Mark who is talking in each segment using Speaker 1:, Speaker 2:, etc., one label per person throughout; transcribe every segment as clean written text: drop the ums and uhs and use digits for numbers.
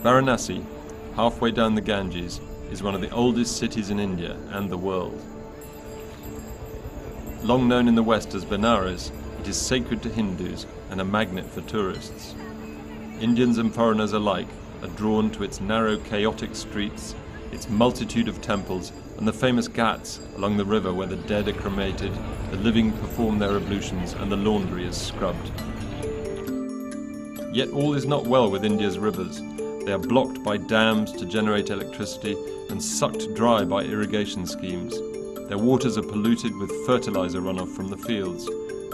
Speaker 1: Varanasi, halfway down the Ganges, is one of the oldest cities in India and the world. Long known in the West as Benares, it is sacred to Hindus and a magnet for tourists. Indians and foreigners alike are drawn to its narrow, chaotic streets, its multitude of temples, and the famous ghats along the river where the dead are cremated, the living perform their ablutions, and the laundry is scrubbed. Yet all is not well with India's rivers. They are blocked by dams to generate electricity and sucked dry by irrigation schemes. Their waters are polluted with fertilizer runoff from the fields,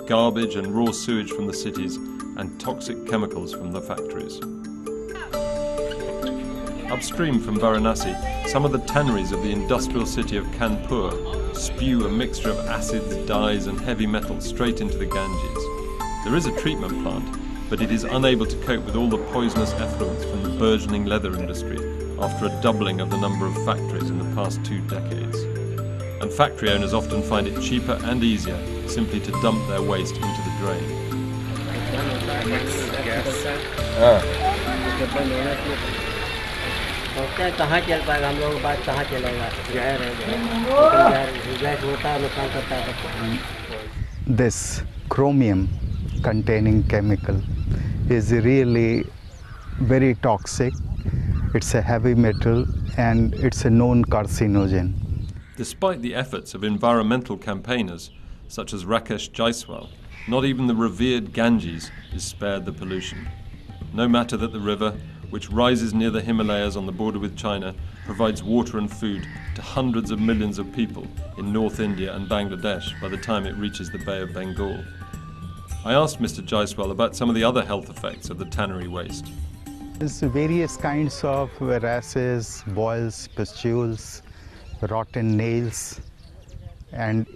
Speaker 1: garbage and raw sewage from the cities, and toxic chemicals from the factories. Upstream from Varanasi, some of the tanneries of the industrial city of Kanpur spew a mixture of acids, dyes and heavy metals straight into the Ganges. There is a treatment plant, but it is unable to cope with all the poisonous effluents from the burgeoning leather industry after a doubling of the number of factories in the past 2 decades. And factory owners often find it cheaper and easier simply to dump their waste into the drain.
Speaker 2: This chromium containing chemical is really very toxic. It's a heavy metal and it's a known carcinogen.
Speaker 1: Despite the efforts of environmental campaigners such as Rakesh Jaiswal, not even the revered Ganges is spared the pollution. No matter that the river, which rises near the Himalayas on the border with China, provides water and food to hundreds of millions of people in North India and Bangladesh by the time it reaches the Bay of Bengal. I asked Mr. Jaiswal about some of the other health effects of the tannery waste.
Speaker 2: There's various kinds of rashes, boils, pustules, rotten nails, and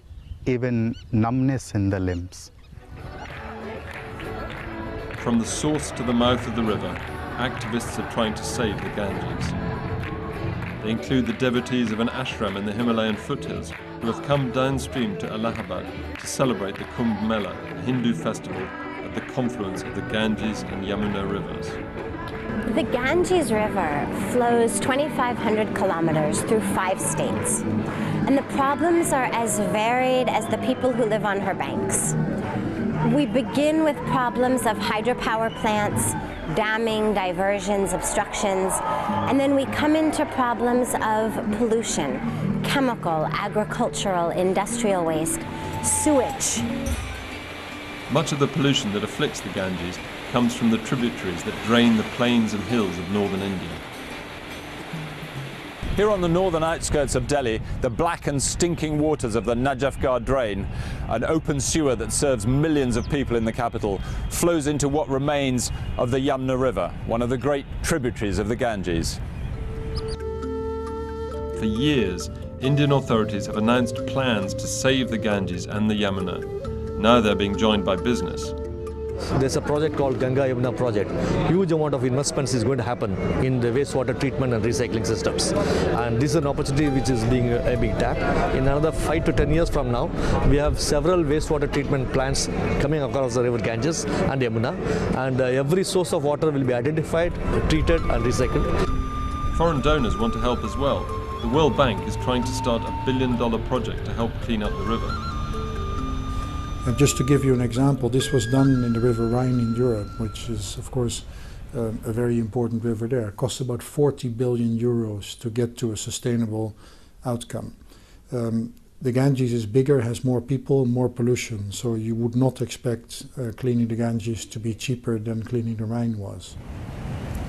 Speaker 2: even numbness in the limbs.
Speaker 1: From the source to the mouth of the river, activists are trying to save the Ganges. They include the devotees of an ashram in the Himalayan foothills who have come downstream to Allahabad to celebrate the Kumbh Mela, a Hindu festival at the confluence of the Ganges and Yamuna rivers.
Speaker 3: The Ganges River flows 2,500 kilometers through 5 states, and the problems are as varied as the people who live on her banks. We begin with problems of hydropower plants, damming, diversions, obstructions, and then we come into problems of pollution, chemical, agricultural, industrial waste, sewage.
Speaker 1: Much of the pollution that afflicts the Ganges comes from the tributaries that drain the plains and hills of northern India.
Speaker 4: Here on the northern outskirts of Delhi, the black and stinking waters of the Najafgarh drain, an open sewer that serves millions of people in the capital, flows into what remains of the Yamuna River, one of the great tributaries of the Ganges.
Speaker 1: For years, Indian authorities have announced plans to save the Ganges and the Yamuna. Now they're being joined by business.
Speaker 5: There's a project called Ganga Yamuna project. Huge amount of investments is going to happen in the wastewater treatment and recycling systems. And this is an opportunity which is being tapped. In another 5 to 10 years from now, we have several wastewater treatment plants coming across the river Ganges and Yamuna. And every source of water will be identified, treated and recycled.
Speaker 1: Foreign donors want to help as well. The World Bank is trying to start $1 billion project to help clean up the river.
Speaker 6: And just to give you an example, this was done in the River Rhine in Europe, which is, of course, a very important river there. It costs about 40 billion euros to get to a sustainable outcome. The Ganges is bigger, has more people, more pollution, so you would not expect cleaning the Ganges to be cheaper than cleaning the Rhine was.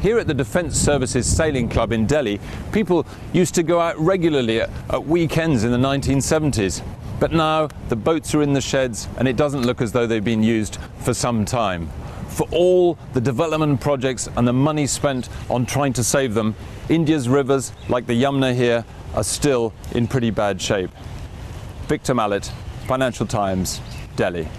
Speaker 4: Here at the Defence Services Sailing Club in Delhi, people used to go out regularly at weekends in the 1970s. But now the boats are in the sheds and it doesn't look as though they've been used for some time. For all the development projects and the money spent on trying to save them, India's rivers, like the Yamuna here, are still in pretty bad shape. Victor Mallet, Financial Times, Delhi.